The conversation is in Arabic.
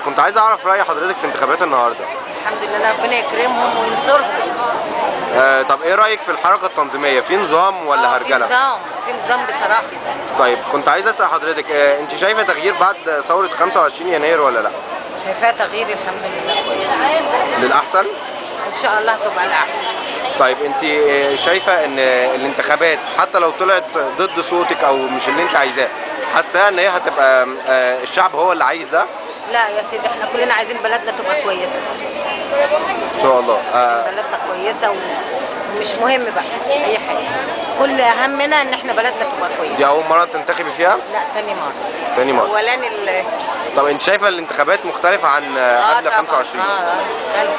كنت عايز اعرف رأي حضرتك في انتخابات النهارده. الحمد لله، ربنا يكرمهم وينصرهم. طب ايه رأيك في الحركة التنظيمية، في نظام ولا في هرجلة؟ في نظام بصراحه. طيب كنت عايز اسأل حضرتك، انت شايفة تغيير بعد ثورة 25 يناير ولا لا؟ شايفاه تغيير الحمد لله كويس. للأحسن؟ ان شاء الله تبقى الاحسن. طيب انت شايفة ان الانتخابات حتى لو طلعت ضد صوتك او مش اللي انت عايزاه، حاسة ان هي هتبقى الشعب هو اللي عايز ده؟ لا يا سيدي، احنا كلنا عايزين بلدنا تبقى كويسه. ان شاء الله. بلدنا كويسه ومش مهم بقى اي حاجه، كل اهمنا ان احنا بلدنا تبقى دي كويسه. اول مرة تنتخبي فيها؟ لا، تاني مره. تاني مرة. اولاني طب انت شايفة الانتخابات مختلفة عن قبل طبعا. 25؟ مختلف.